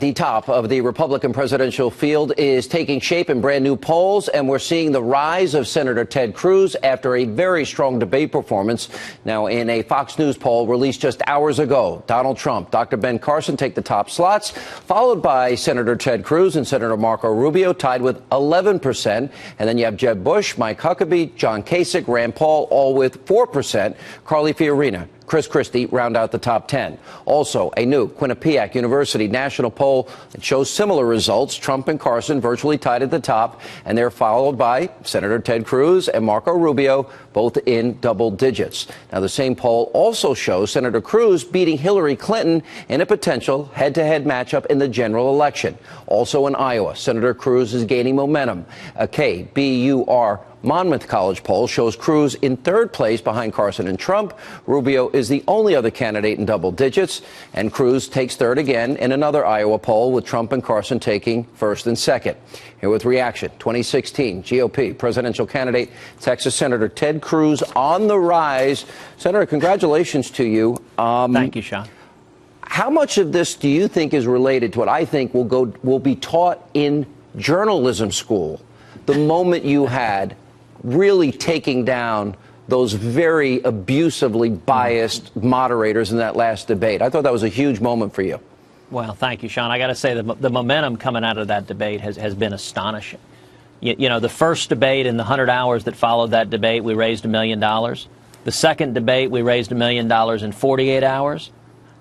the top of the Republican presidential field is taking shape in brand new polls, and we're seeing the rise of Senator Ted Cruz after a very strong debate performance. Now, in a Fox News poll released just hours ago, Donald Trump, Dr. Ben Carson take the top slots, followed by Senator Ted Cruz and Senator Marco Rubio, tied with 11%. And then you have Jeb Bush, Mike Huckabee, John Kasich, Rand Paul, all with 4%. Carly Fiorina, Chris Christie round out the top 10. Also, a new Quinnipiac University national poll that shows similar results. Trump and Carson virtually tied at the top, and they're followed by Senator Ted Cruz and Marco Rubio, both in double digits. Now, the same poll also shows Senator Cruz beating Hillary Clinton in a potential head-to-head matchup in the general election. Also in Iowa, Senator Cruz is gaining momentum. A KBUR Monmouth College poll shows Cruz in third place behind Carson and Trump. Rubio is the only other candidate in double digits, and Cruz takes third again in another Iowa poll, with Trump and Carson taking first and second. Here with reaction, 2016 GOP presidential candidate, Texas Senator Ted Cruz on the rise. Senator, congratulations to you. Thank you, Sean. How much of this do you think is related to what I think will be taught in journalism school? The moment you had really taking down those very abusively biased moderators in that last debate. I thought that was a huge moment for you. Well, thank you, Sean. I got to say the momentum coming out of that debate has been astonishing. You know, the first debate, in the 100 hours that followed that debate, we raised $1 million. The second debate, we raised $1 million in 48 hours.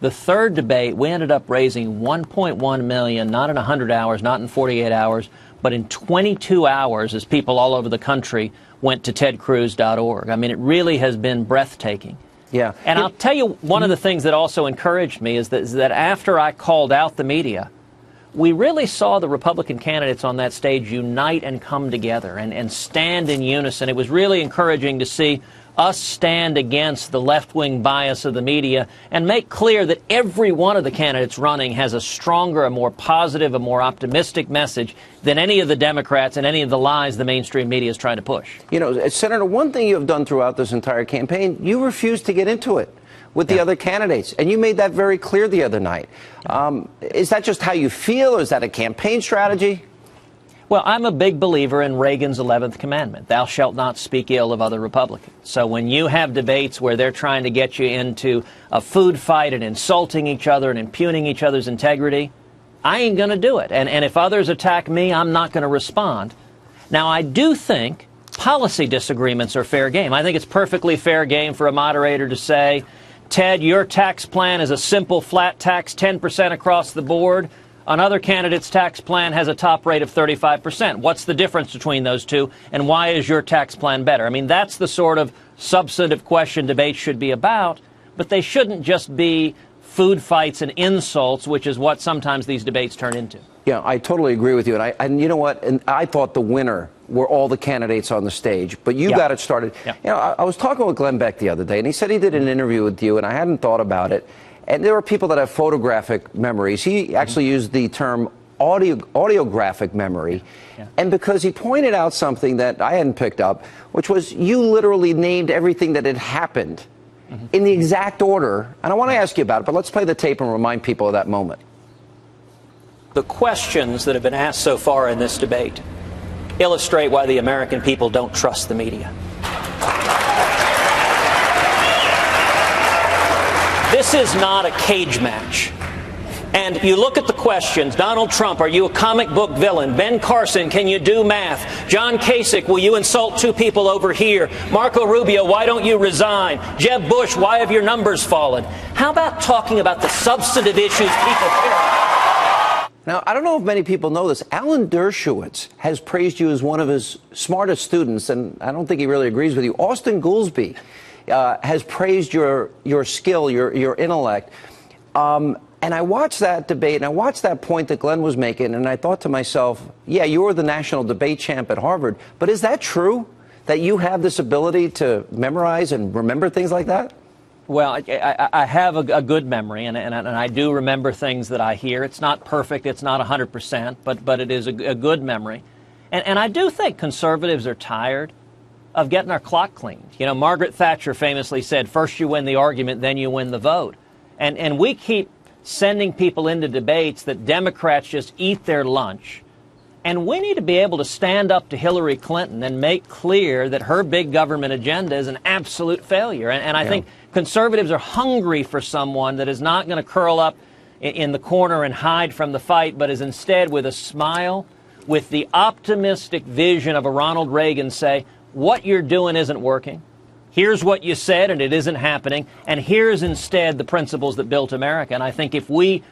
The third debate, we ended up raising $1.1 million, not in 100 hours, not in 48 hours, but in 22 hours, as people all over the country went to tedcruz.org. I mean, it really has been breathtaking. Yeah. And I'll tell you, one of the things that also encouraged me is that after I called out the media, we really saw the Republican candidates on that stage unite and come together and stand in unison. It was really encouraging to see us stand against the left-wing bias of the media and make clear that every one of the candidates running has a stronger, a more positive, a more optimistic message than any of the Democrats and any of the lies the mainstream media is trying to push. You know, Senator, one thing you have done throughout this entire campaign, you refused to get into it with the other candidates, and you made that very clear the other night. Is that just how you feel, or is that a campaign strategy? Well, I'm a big believer in Reagan's 11th commandment, thou shalt not speak ill of other Republicans. So when you have debates where they're trying to get you into a food fight and insulting each other and impugning each other's integrity, I ain't going to do it. And if others attack me, I'm not going to respond. Now, I do think policy disagreements are fair game. I think it's perfectly fair game for a moderator to say, Ted, your tax plan is a simple flat tax, 10% across the board. Another candidate's tax plan has a top rate of 35%. What's the difference between those two, and why is your tax plan better? I mean, that's the sort of substantive question debates should be about, but they shouldn't just be food fights and insults, which is what sometimes these debates turn into. Yeah, I totally agree with you. And you know what? And I thought the winner were all the candidates on the stage, but you got it started. You know, I was talking with Glenn Beck the other day, and he said he did an interview with you, and I hadn't thought about it. And there are people that have photographic memories. He actually used the term audiographic memory. And because he pointed out something that I hadn't picked up, which was you literally named everything that had happened in the exact order. And I want to ask you about it, but let's play the tape and remind people of that moment. The questions that have been asked so far in this debate illustrate why the American people don't trust the media. This is not a cage match. And you look at the questions. Donald Trump, are you a comic book villain? Ben Carson, can you do math? John Kasich, will you insult two people over here? Marco Rubio, why don't you resign? Jeb Bush, why have your numbers fallen? How about talking about the substantive issues people care about? Now, I don't know if many people know this. Alan Dershowitz has praised you as one of his smartest students, and I don't think he really agrees with you. Austin Goolsbee has praised your skill, your intellect. And I watched that debate, and I watched that point that Glenn was making, and I thought to myself, yeah, you're the national debate champ at Harvard, but is that true, that you have this ability to memorize and remember things like that? Well, I have a good memory, and I do remember things that I hear. It's not perfect, it's not 100%, but it is a good memory. And I do think conservatives are tired of getting our clock cleaned. You know, Margaret Thatcher famously said, first you win the argument, then you win the vote. And we keep sending people into debates that Democrats just eat their lunch. And we need to be able to stand up to Hillary Clinton and make clear that her big government agenda is an absolute failure. And I think conservatives are hungry for someone that is not going to curl up in the corner and hide from the fight, but is instead, with a smile, with the optimistic vision of a Ronald Reagan, say, what you're doing isn't working. Here's what you said, and it isn't happening. And here's instead the principles that built America. And I think if we,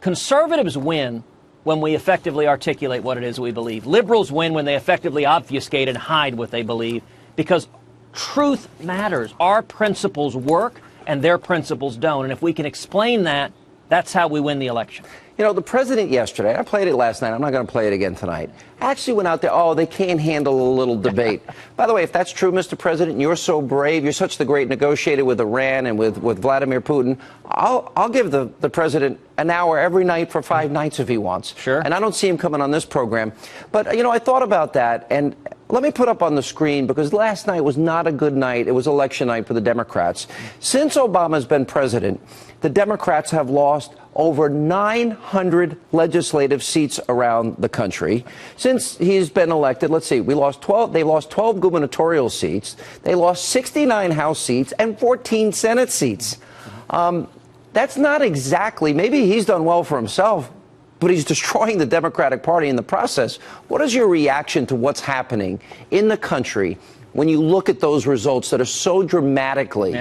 conservatives win when we effectively articulate what it is we believe. Liberals win when they effectively obfuscate and hide what they believe, because truth matters. Our principles work and their principles don't. And if we can explain that, that's how we win the election. The president yesterday, I played it last night, I'm not going to play it again tonight, actually went out there, they can't handle a little debate. By the way, if that's true, Mr. President, you're so brave, you're such the great negotiator with Iran and with Vladimir Putin, I'll give the president an hour every night for 5 nights if he wants. Sure. And I don't see him coming on this program. But, I thought about that, and let me put up on the screen, because last night was not a good night. It was election night for the Democrats. Since Obama's been president, the Democrats have lost over 900 legislative seats around the country. Since he's been elected, let's see, they lost 12 gubernatorial seats. They lost 69 House seats and 14 Senate seats. That's not exactly, maybe he's done well for himself, but he's destroying the Democratic Party in the process. What is your reaction to what's happening in the country when you look at those results that are so dramatically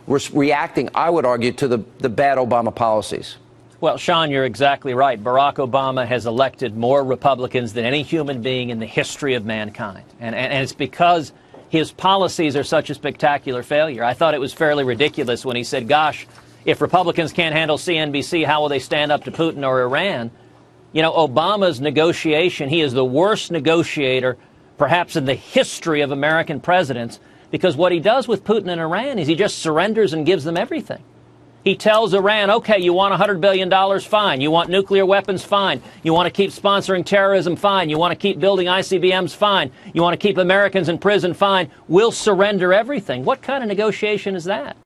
reacting, I would argue, to the bad Obama policies? Well, Sean, you're exactly right. Barack Obama has elected more Republicans than any human being in the history of mankind. And it's because his policies are such a spectacular failure. I thought it was fairly ridiculous when he said, gosh, if Republicans can't handle CNBC, how will they stand up to Putin or Iran? Obama's negotiation, he is the worst negotiator perhaps in the history of American presidents, because what he does with Putin and Iran is he just surrenders and gives them everything. He tells Iran, okay, you want $100 billion? Fine. You want nuclear weapons? Fine. You want to keep sponsoring terrorism? Fine. You want to keep building ICBMs? Fine. You want to keep Americans in prison? Fine. We'll surrender everything. What kind of negotiation is that?